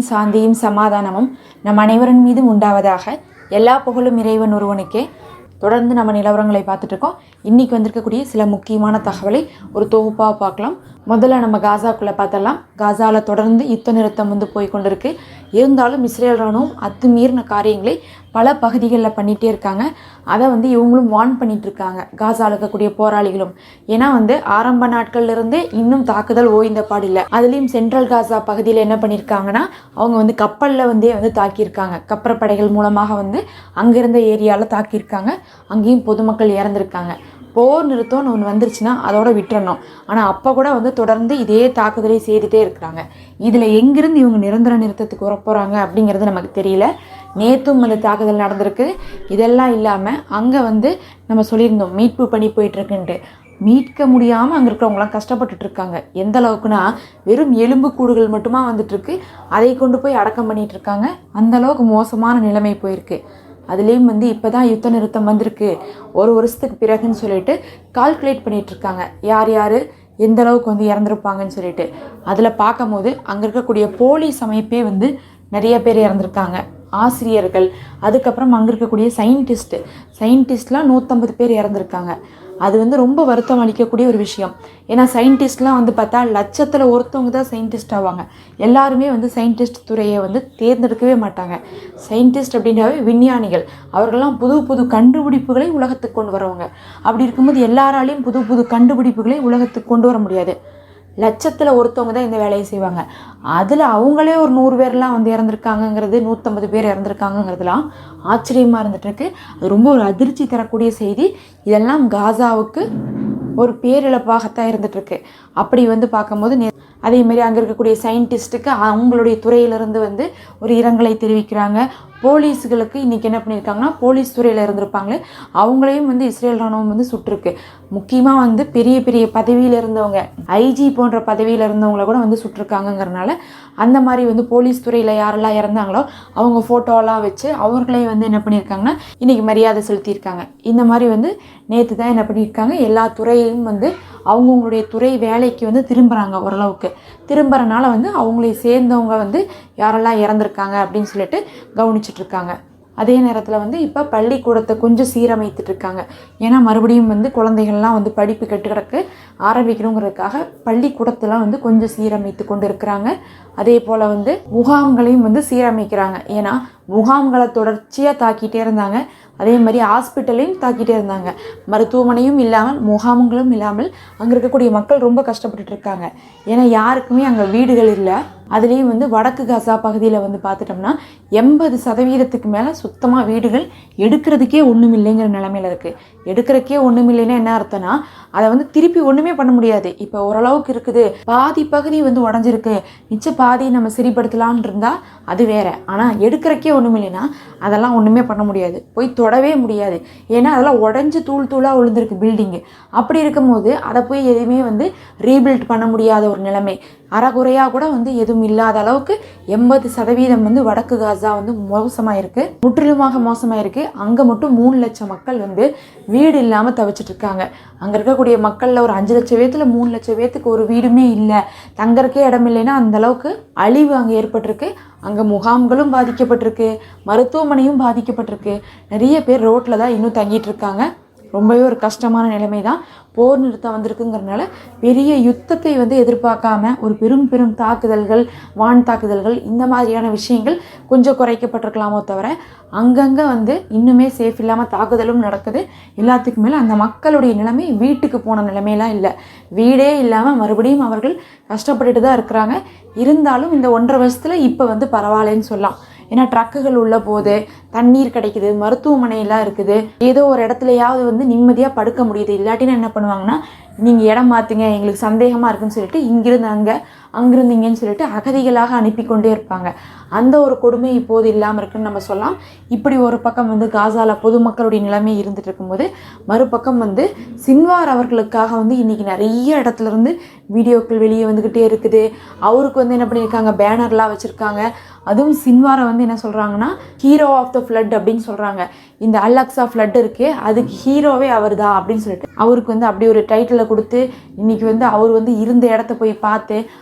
சாந்தியும் சமாதானமும் நம் அனைவரின் மீதும் உண்டாவதாக. எல்லா புகழும் இறைவன் ஒருவனுக்கே. தொடர்ந்து நம்ம நிலவரங்களை பார்த்துட்டு இருக்கோம். இன்றைக்கி வந்திருக்கக்கூடிய சில முக்கியமான தகவலை ஒரு தொகுப்பாக பார்க்கலாம். முதல்ல நம்ம காசாக்குள்ளே பார்த்தலாம். காசாவில் தொடர்ந்து யுத்த நிறுத்தம் போய் கொண்டிருக்கு. இருந்தாலும் இஸ்ரேல் ராணுவம் அத்துமீறின காரியங்களை பல பகுதிகளில் பண்ணிகிட்டே இருக்காங்க. அதை இவங்களும் வார்ன் பண்ணிகிட்டு இருக்காங்க, காசாவில் இருக்கக்கூடிய போராளிகளும். ஏன்னா ஆரம்ப நாட்கள்லேருந்தே இன்னும் தாக்குதல் ஓய்ந்த பாடில்லை. அதுலேயும் சென்ட்ரல் காசா பகுதியில் என்ன பண்ணியிருக்காங்கன்னா, அவங்க கப்பலில் தாக்கியிருக்காங்க. கப்பற்படைகள் மூலமாக அங்கிருந்த ஏரியாவில் தாக்கியிருக்காங்க. அங்கேயும் பொதுமக்கள் இறந்துருக்காங்க. போர் நிறுத்தம்னு ஒன்று வந்துருச்சுன்னா அதோட விட்டுறணும். ஆனால் அப்போ கூட தொடர்ந்து இதே தாக்குதலை செய்துகிட்டே இருக்கிறாங்க. இதில் எங்கிருந்து இவங்க நிரந்தர நிறுத்தத்துக்கு வரப்போகிறாங்க அப்படிங்கிறது நமக்கு தெரியல. நேற்றும் தாக்குதல் நடந்திருக்கு. இதெல்லாம் இல்லாமல் அங்கே நம்ம சொல்லியிருந்தோம் மீட்பு பணி போயிட்டுருக்குன்ட்டு. மீட்க முடியாமல் அங்கே இருக்கிறவங்களாம் கஷ்டப்பட்டுட்டு இருக்காங்க. எந்த அளவுக்குன்னா, வெறும் எலும்பு கூடுகள் மட்டுமா வந்துட்டுருக்கு. அதை கொண்டு போய் அடக்கம் பண்ணிகிட்டு இருக்காங்க. அந்தளவுக்கு மோசமான நிலைமை போயிருக்கு. அதுலேயும் இப்போ தான் யுத்த நிறுத்தம் வந்திருக்கு, ஒரு வருஷத்துக்கு பிறகுன்னு சொல்லிட்டு கால்குலேட் பண்ணிகிட்ருக்காங்க, யார் யார் எந்த அளவுக்கு இறந்துருப்பாங்கன்னு சொல்லிட்டு. அதில் பார்க்கும் போது அங்கே இருக்கக்கூடிய போலீஸ் அமைப்பே நிறைய பேர் இறந்துருக்காங்க. ஆசிரியர்கள், அதுக்கப்புறம் அங்கே இருக்கக்கூடிய சயின்டிஸ்ட்லாம் 150 பேர் இறந்துருக்காங்க. அது ரொம்ப வருத்தம் அளிக்கக்கூடிய ஒரு விஷயம். ஏன்னா சயின்டிஸ்ட்லாம் பார்த்தா லட்சத்தில் ஒருத்தவங்க தான் சயின்டிஸ்ட் ஆவாங்க. எல்லாருமே சயின்டிஸ்ட் துறையை தேர்ந்தெடுக்கவே மாட்டாங்க. சயின்டிஸ்ட் அப்படின்னாவே விஞ்ஞானிகள். அவர்கள்லாம் புது புது கண்டுபிடிப்புகளை உலகத்துக்கு கொண்டு வரவங்க. அப்படி இருக்கும்போது எல்லாராலையும் புது புது கண்டுபிடிப்புகளை உலகத்துக்கு கொண்டு வர முடியாது. லட்சத்தில் ஒருத்தவங்க தான் இந்த வேலையை செய்வாங்க. அதில் அவங்களே ஒரு 100 பேர்லாம் இறந்துருக்காங்கங்கிறது, 150 பேர் இறந்துருக்காங்கங்கிறதுலாம் ஆச்சரியமாக இருந்துகிட்ருக்கு. அது ரொம்ப ஒரு அதிர்ச்சி தரக்கூடிய செய்தி. இதெல்லாம் காசாவுக்கு ஒரு பேரிழப்பாகத்தான் இருந்துகிட்ருக்கு. அப்படி பார்க்கும்போது அதேமாரி அங்கே இருக்கக்கூடிய சயின்டிஸ்ட்டுக்கு அவங்களுடைய துறையிலிருந்து ஒரு இரங்கலை தெரிவிக்கிறாங்க. போலீஸுகளுக்கு இன்றைக்கி என்ன பண்ணியிருக்காங்கன்னா, போலீஸ் துறையில் இருந்திருப்பாங்களே அவங்களையும் இஸ்ரேல் ராணுவம் சுட்டிருக்கு. முக்கியமாக பெரிய பெரிய பதவியில் இருந்தவங்க, ஐஜி போன்ற பதவியில் இருந்தவங்கள கூட சுட்டிருக்காங்கங்கிறனால அந்த மாதிரி போலீஸ் துறையில் யாரெல்லாம் இறந்தாங்களோ அவங்க ஃபோட்டோலாம் வச்சு அவர்களையும் என்ன பண்ணியிருக்காங்கன்னா இன்றைக்கி மரியாதை செலுத்தியிருக்காங்க. இந்த மாதிரி நேற்று தான் என்ன பண்ணியிருக்காங்க, எல்லா துறையும் அவங்கவுங்களுடைய துறை வேலைக்கு திரும்புகிறாங்க. ஓரளவுக்கு திரும்புறனால அவங்களை சேர்ந்தவங்க யாரெல்லாம் இறந்துருக்காங்க அப்படின்னு சொல்லிட்டு கவனிச்சிட்ருக்காங்க. அதே நேரத்தில் இப்போ பள்ளிக்கூடத்தை கொஞ்சம் சீரமைத்துட்டு இருக்காங்க. ஏன்னா மறுபடியும் குழந்தைகள்லாம் படிப்பு கெட்டு ஆரம்பிக்கணுங்கிறதுக்காக பள்ளிக்கூடத்தெல்லாம் கொஞ்சம் சீரமைத்து கொண்டு இருக்கிறாங்க. அதே போல் முகாம்களையும் சீரமைக்கிறாங்க. ஏன்னா முகாம்களை தொடர்ச்சியாக தாக்கிட்டே இருந்தாங்க. அதே மாதிரி ஹாஸ்பிட்டலையும் தாக்கிட்டே இருந்தாங்க. மருத்துவமனையும் இல்லாமல், முகாம்களும் இல்லாமல் அங்கே இருக்கக்கூடிய மக்கள் ரொம்ப கஷ்டப்பட்டுட்டு இருக்காங்க. ஏன்னா யாருக்குமே அங்கே வீடுகள் இல்லை. அதுலேயும் வடக்கு காசா பகுதியில் பார்த்துட்டோம்னா 80% மேலே சுத்தமாக வீடுகள் எடுக்கிறதுக்கே ஒன்றும் இல்லைங்கிற நிலைமையில் இருக்குது. எடுக்கிறதுக்கே ஒன்றும் இல்லைன்னா என்ன அர்த்தம்னா, அதை திருப்பி ஒன்றுமே பண்ண முடியாது. இப்போ ஓரளவுக்கு இருக்குது, பாதி பகுதி உடஞ்சிருக்கு, மிச்ச பாதி நம்ம சரிப்படுத்தலான் இருந்தால் அது வேற. ஆனால் எடுக்கிறக்கே ஒன்றும் இல்லைன்னா அதெல்லாம் ஒன்றுமே பண்ண முடியாது, போய் தொடவே முடியாது. ஏன்னா அதெல்லாம் உடஞ்சி தூள் தூளாக விழுந்திருக்கு பில்டிங்கு. அப்படி இருக்கும்போது அதை போய் எதுவுமே ரீபில்ட் பண்ண முடியாத ஒரு நிலைமை. அறகுறையாக கூட எதுவும் இல்லாத அளவுக்கு 80% வடக்கு காசா மோசமாக இருக்குது, முற்றிலுமாக மோசமாக இருக்குது. அங்கே மட்டும் 3 லட்சம் மக்கள் வீடு இல்லாமல் தவிச்சிட்டு இருக்காங்க. அங்கே இருக்கக்கூடிய மக்களில் ஒரு 5 லட்சம் பேர்த்தில் 3 லட்சம் பேர்த்துக்கு ஒரு வீடுமே இல்லை, தங்கறக்கே இடம் இல்லைன்னா அந்த அளவுக்கு அழிவு அங்கே ஏற்பட்டிருக்கு. அங்கே முகாம்களும் பாதிக்கப்பட்டிருக்கு, மருத்துவமனையும் பாதிக்கப்பட்டிருக்கு. நிறைய பேர் ரோட்டில் தான் இன்னும் தங்கிட்டு இருக்காங்க. ரொம்பவே ஒரு கஷ்டமான நிலைமை தான். போர் நிறுத்தம் வந்திருக்குங்கிறதுனால பெரிய யுத்தத்தை எதிர்பார்க்காம ஒரு பெரும் தாக்குதல்கள், வான் தாக்குதல்கள், இந்த மாதிரியான விஷயங்கள் கொஞ்சம் குறைக்கப்பட்டிருக்கலாமோ தவிர அங்கங்கே இன்னுமே சேஃப் இல்லாமல் தாக்குதலும் நடக்குது. எல்லாத்துக்கு மேலே அந்த மக்களுடைய நிலைமை வீட்டுக்கு போன நிலைமையெல்லாம் இல்லை. வீடே இல்லாமல் மறுபடியும் அவர்கள் கஷ்டப்பட்டுட்டு தான் இருக்கிறாங்க. இருந்தாலும் இந்த 1.5 வருஷத்தில் இப்போ பரவாயில்லன்னு சொல்லலாம். ஏன்னா ட்ரக்குகள் உள்ள போது, தண்ணீர் கிடைக்குது, மருத்துவமனையெல்லாம் இருக்குது, ஏதோ ஒரு இடத்துலையாவது நிம்மதியாக படுக்க முடியுது. இல்லாட்டினா என்ன பண்ணுவாங்கன்னா, நீங்கள் இடம் மாற்றுங்க, எங்களுக்கு சந்தேகமாக இருக்குன்னு சொல்லிட்டு இங்கிருந்து அங்கிருந்து இங்கேன்னு சொல்லிட்டு அகதிகளாக அனுப்பி கொண்டே இருப்பாங்க. அந்த ஒரு கொடுமை இப்போது இல்லாமல் இருக்குன்னு நம்ம சொல்லலாம். இப்படி ஒரு பக்கம் காசாவில் பொதுமக்களுடைய நிலைமை இருந்துட்டு இருக்கும்போது, மறுபக்கம் சின்வார் அவர்களுக்காக இன்றைக்கி நிறைய இடத்துலேருந்து வீடியோக்கள் வெளியே வந்துக்கிட்டே இருக்குது. அவருக்கு என்ன பண்ணியிருக்காங்க, பேனர்லாம் வச்சுருக்காங்க. அதுவும் சின்வாரை என்ன சொல்கிறாங்கன்னா, ஹீரோ ஆஃப் த ஃப்ளட் அப்படின்னு சொல்கிறாங்க. இந்த அல்-அக்ஸா ஃப்ளட் இருக்கே அதுக்கு ஹீரோவே அவர் தான் அப்படின்னு சொல்லிட்டு அவருக்கு அப்படி ஒரு டைட்டிலை கொடுத்து இன்றைக்கி அவர் இருந்த இடத்த போய் பார்த்து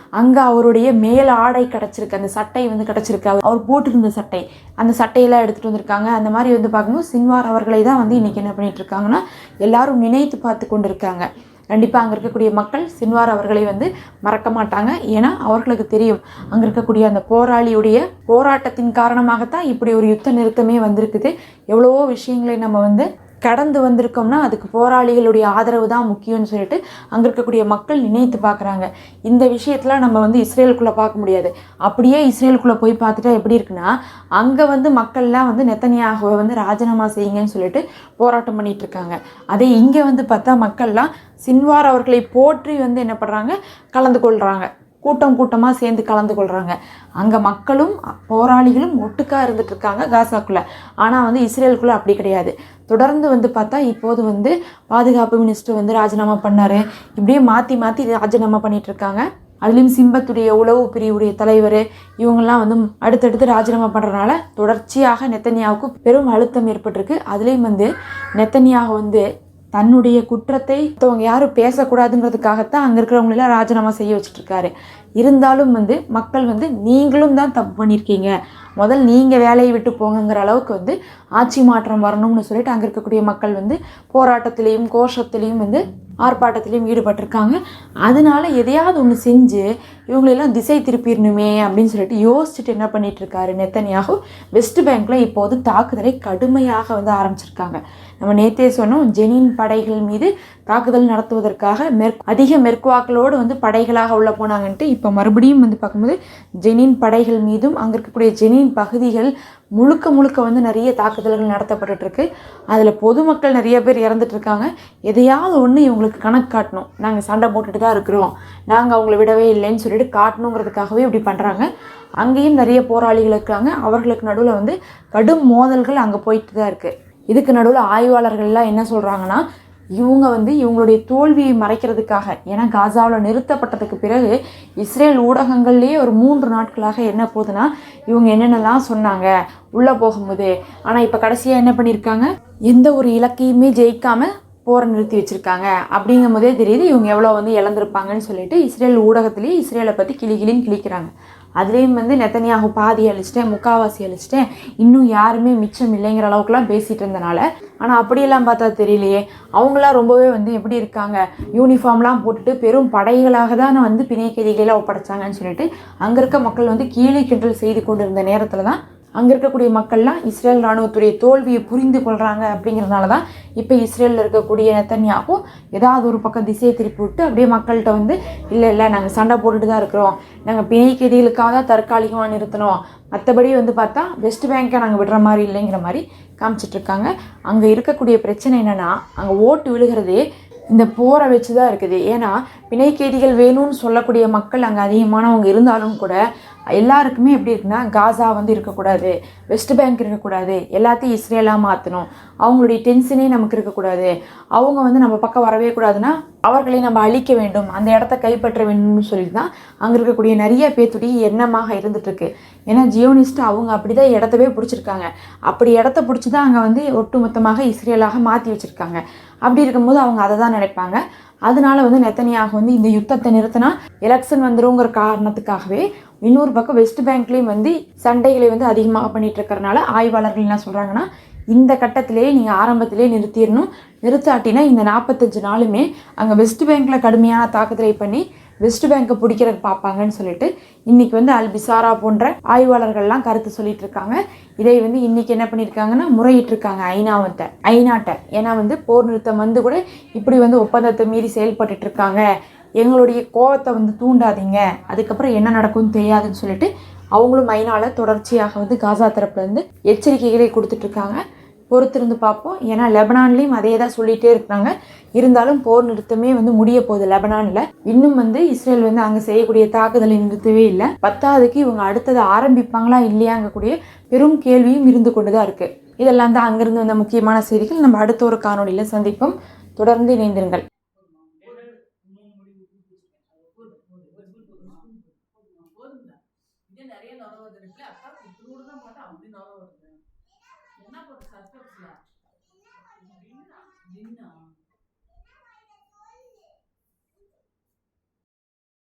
அங்கே அவருடைய மேல் ஆடை கிடச்சிருக்கு, அந்த சட்டை வந்து கிடச்சிருக்கு, அவர் போட்டிருந்த சட்டை, அந்த சட்டையெல்லாம் எடுத்துகிட்டு வந்திருக்காங்க. அந்த மாதிரி வந்து பார்க்கும்போது சின்வார் அவர்களை தான் வந்து இன்றைக்கி என்ன பண்ணிட்டு இருக்காங்கன்னா எல்லாரும் நினைத்து பார்த்து கொண்டு இருக்காங்க. கண்டிப்பாக அங்கே இருக்கக்கூடிய மக்கள் சின்வார் அவர்களை வந்து மறக்க மாட்டாங்க. ஏன்னா அவர்களுக்கு தெரியும் அங்கே இருக்கக்கூடிய அந்த போராளியுடைய போராட்டத்தின் காரணமாகத்தான் இப்படி ஒரு யுத்த நிறுத்தமே வந்திருக்குது. எவ்வளவோ விஷயங்களை நம்ம வந்து கடந்து வந்திருக்கோம்னா அதுக்கு போராளிகளுடைய ஆதரவு தான் முக்கியம்னு சொல்லிட்டு அங்கே இருக்கக்கூடிய மக்கள் நினைத்து பார்க்குறாங்க. இந்த விஷயத்தில் நம்ம வந்து இஸ்ரேலுக்குள்ளே பார்க்க முடியாது. அப்படியே இஸ்ரேலுக்குள்ளே போய் பார்த்துட்டா எப்படி இருக்குன்னா, அங்கே வந்து மக்கள்லாம் வந்து நெத்தனியாகுவை வந்து ராஜினாமா செய்யுங்கன்னு சொல்லிட்டு போராட்டம் பண்ணிட்டு இருக்காங்க. அதே இங்கே வந்து பார்த்தா மக்கள்லாம் சின்வார் அவர்களை போற்றி வந்து என்ன பண்ணுறாங்க, கலந்து கொள்கிறாங்க, கூட்டமாக சேர்ந்து கலந்து கொள்கிறாங்க. அங்கே மக்களும் போராளிகளும் ஒட்டுக்காக இருந்துட்டு இருக்காங்க காசாக்குள்ளே. ஆனால் வந்து இஸ்ரேலுக்குள்ளே அப்படி கிடையாது. தொடர்ந்து வந்து பார்த்தா இப்போது வந்து பாதுகாப்பு மினிஸ்டர் வந்து ராஜினாமா பண்ணார். இப்படியே மாற்றி மாற்றி ராஜினாமா பண்ணிட்டு இருக்காங்க. அதுலேயும் சிம்பத்துடைய உளவு பிரிவுடைய தலைவர் இவங்கெல்லாம் வந்து அடுத்தடுத்து ராஜினாமா பண்ணுறதுனால தொடர்ச்சியாக நெத்தனியாவுக்கு பெரும் அழுத்தம் ஏற்பட்டிருக்கு. அதுலேயும் வந்து நெத்தனியாக வந்து தன்னுடைய குற்றத்தை மற்றவங்க யாரும் பேசக்கூடாதுங்கிறதுக்காகத்தான் அங்கே இருக்கிறவங்களெல்லாம் ராஜினாமா செய்ய வச்சுட்ருக்காரு. இருந்தாலும் வந்து மக்கள் வந்து நீங்களும் தான் தப்பு பண்ணியிருக்கீங்க, முதல் நீங்கள் வேலையை விட்டு போங்கிற அளவுக்கு வந்து ஆட்சி மாற்றம் வரணும்னு சொல்லிட்டு அங்கே இருக்கக்கூடிய மக்கள் வந்து போராட்டத்திலையும் கோஷத்திலையும் வந்து ஆர்ப்பாட்டத்திலையும் ஈடுபட்டிருக்காங்க. அதனால எதையாவது ஒன்று செஞ்சு இவங்களெல்லாம் திசை திருப்பிடணுமே அப்படின்னு சொல்லிட்டு யோசிச்சுட்டு என்ன பண்ணிட்டு இருக்காரு நெத்தனியாகு, வெஸ்ட் பேங்க்ல இப்போது தாக்குதலை கடுமையாக வந்து ஆரம்பிச்சிருக்காங்க. நம்ம நேற்றே சொன்னோம், ஜெனின் படைகள் மீது தாக்குதல் நடத்துவதற்காக அதிக மெர்குவாக்களோடு வந்து படைகளாக உள்ள போனாங்கன்ட்டு இப்போ மறுபடியும் வந்து பார்க்கும்போது ஜெனின் படைகள் மீதும் அங்கே இருக்கக்கூடிய ஜெனின் பகுதிகள் முழுக்க வந்து நிறைய தாக்குதல்கள் நடத்தப்பட்டு இருக்கு. அதில் பொதுமக்கள் நிறைய பேர் இறந்துட்டு இருக்காங்க. எதையாவது ஒன்று இவங்களுக்கு கணக்கு காட்டணும், நாங்கள் சண்டை போட்டுட்டு தான் இருக்கிறோம், நாங்கள் அவங்கள விடவே இல்லைன்னு சொல்லிட்டு காட்டணுங்கிறதுக்காகவே இப்படி பண்ணுறாங்க. அங்கேயும் நிறைய போராளிகள் இருக்காங்க. அவர்களுக்கு நடுவில் வந்து கடும் மோதல்கள் அங்கே போயிட்டு தான் இருக்குது. இதுக்கு நடுவில் ஆய்வாளர்கள்லாம் என்ன சொல்கிறாங்கன்னா, இவங்க வந்து இவங்களுடைய தோல்வியை மறைக்கிறதுக்காக, ஏன்னா காசாவில் நிறுத்தப்பட்டதுக்கு பிறகு இஸ்ரேல் ஊடகங்கள்லேயே ஒரு 3 நாட்களாக என்ன போகுதுன்னா இவங்க என்னென்னலாம் சொன்னாங்க உள்ளே போகும்போது, ஆனால் இப்போ கடைசியாக என்ன பண்ணியிருக்காங்க, எந்த ஒரு இலக்கையுமே ஜெயிக்காமல் போரை நிறுத்தி வச்சுருக்காங்க. அப்படிங்கும் போதே தெரியுது இவங்க எவ்வளோ வந்து இழந்திருப்பாங்கன்னு சொல்லிட்டு இஸ்ரேல் ஊடகத்துலேயே இஸ்ரேலை பற்றி கிளின்னு கிளிக்கிறாங்க. அதுலேயும் வந்து நெத்தனியாகு பாதி அழிச்சிட்டேன், முக்காவாசி அழிச்சிட்டேன், இன்னும் யாருமே மிச்சம் இல்லைங்கிற அளவுக்குலாம் பேசிகிட்டு இருந்தனால. ஆனால் அப்படியெல்லாம் பார்த்தா தெரியலையே, அவங்களாம் ரொம்பவே வந்து எப்படி இருக்காங்க, யூனிஃபார்ம்லாம் போட்டுட்டு பெரும் படைகளாக தான் வந்து பிணை கைதிகளெல்லாம் ஒப்படைச்சாங்கன்னு சொல்லிட்டு அங்கே இருக்க மக்கள் வந்து கீழே கிண்டல் செய்து கொண்டு இருந்த நேரத்தில் தான் அங்கே இருக்கக்கூடிய மக்கள்லாம் இஸ்ரேல் இராணுவத்துடைய தோல்வியை புரிந்து கொள்கிறாங்க. அப்படிங்கிறதுனால தான் இப்போ இஸ்ரேலில் இருக்கக்கூடிய நெத்தனியாகும் ஏதாவது ஒரு பக்கம் திசையை திருப்பி விட்டு அப்படியே மக்கள்கிட்ட வந்து இல்லை நாங்கள் சண்டை போட்டுட்டு தான் இருக்கிறோம், நாங்கள் பிணை கைதிகளுக்காக தான் தற்காலிகமாக நிறுத்தணும், மற்றபடி வந்து பார்த்தா வெஸ்ட் பேங்கை நாங்கள் விடுற மாதிரி இல்லைங்கிற மாதிரி காமிச்சிட்ருக்காங்க. அங்கே இருக்கக்கூடிய பிரச்சனை என்னென்னா, அங்கே ஓட்டு விழுகிறதே இந்த போரை வச்சு தான் இருக்குது. ஏன்னா பிணை கைதிகள் வேணும்னு சொல்லக்கூடிய மக்கள் அங்கே அதிகமானவங்க இருந்தாலும் கூட எல்லாருக்குமே எப்படி இருக்குன்னா, காசா வந்து இருக்கக்கூடாது, வெஸ்ட் பேங்க் இருக்கக்கூடாது, எல்லாத்தையும் இஸ்ரேலாக மாற்றணும், அவங்களுடைய டென்ஷனே நமக்கு இருக்கக்கூடாது, அவங்க வந்து நம்ம பக்கம் வரவே கூடாதுன்னா அவர்களை நம்ம அழிக்க வேண்டும், அந்த இடத்த கைப்பற்ற வேண்டும்னு சொல்லி தான் அங்கே இருக்கக்கூடிய நிறைய பேத்துடைய எண்ணமாக இருந்துகிட்ருக்கு. ஏன்னா ஜியோனிஸ்ட் அவங்க அப்படி தான் இடத்தவே பிடிச்சிருக்காங்க. அப்படி இடத்த பிடிச்சி தான் அங்கே வந்து ஒட்டுமொத்தமாக இஸ்ரேலாக மாற்றி வச்சுருக்காங்க. அப்படி இருக்கும்போது அவங்க அதை தான் நினைப்பாங்க. அதனால வந்து நெத்தனியாக வந்து இந்த யுத்தத்தை நிறுத்தினா எலெக்ஷன் வந்துருங்கிற காரணத்துக்காகவே இன்னொரு பக்கம் வெஸ்ட் பேங்க்லேயும் வந்து சண்டைகளை வந்து அதிகமாக பண்ணிட்டு இருக்கிறனால ஆய்வாளர்கள் என்ன சொல்கிறாங்கன்னா, இந்த கட்டத்திலேயே நீங்கள் ஆரம்பத்திலே நிறுத்திடணும், நிறுத்தாட்டினா இந்த 45 நாளுமே அங்கே வெஸ்ட் பேங்க்கில் கடுமையான தாக்குதலை பண்ணி வெஸ்ட் பேங்கை பிடிக்கிறதுக்கு பார்ப்பாங்கன்னு சொல்லிட்டு இன்றைக்கி வந்து அல் பிசாரா போன்ற ஆய்வாளர்கள்லாம் கருத்து சொல்லிட்டு இருக்காங்க. இதை வந்து இன்றைக்கி என்ன பண்ணியிருக்காங்கன்னா முறையிட்டிருக்காங்க ஐநாட்ட. ஏன்னா வந்து போர் நிறுத்தம் வந்து கூட இப்படி வந்து ஒப்பந்தத்தை மீறி செயல்பட்டு இருக்காங்க, எங்களுடைய கோவத்தை வந்து தூண்டாதீங்க, அதுக்கப்புறம் என்ன நடக்கும்னு தெரியாதுன்னு சொல்லிட்டு அவங்களும் ஐநால தொடர்ச்சியாக வந்து காசா தரப்புலேருந்து எச்சரிக்கைகளை கொடுத்துட்ருக்காங்க. பொறுத்திருந்து பார்ப்போம். ஏன்னா லெபனான்லேயும் அதே தான் சொல்லிகிட்டே இருக்கிறாங்க. இருந்தாலும் போர் நிறுத்தமே வந்து முடிய போகுது லெபனானில். இன்னும் வந்து இஸ்ரேல் வந்து அங்கே செய்யக்கூடிய தாக்குதலை நிறுத்தவே இல்லை. 10ஆவதுக்கு இவங்க அடுத்தது ஆரம்பிப்பாங்களா இல்லையாங்கக்கூடிய பெரும் கேள்வியும் இருந்து கொண்டு தான் இருக்குது. இதெல்லாம் தான் அங்கேருந்து வந்த முக்கியமான செய்திகள். நம்ம அடுத்த ஒரு காணொலியில் சந்திப்போம். தொடர்ந்து இணைந்திருங்கள். என்ன போட்டு சர்க்கஸ்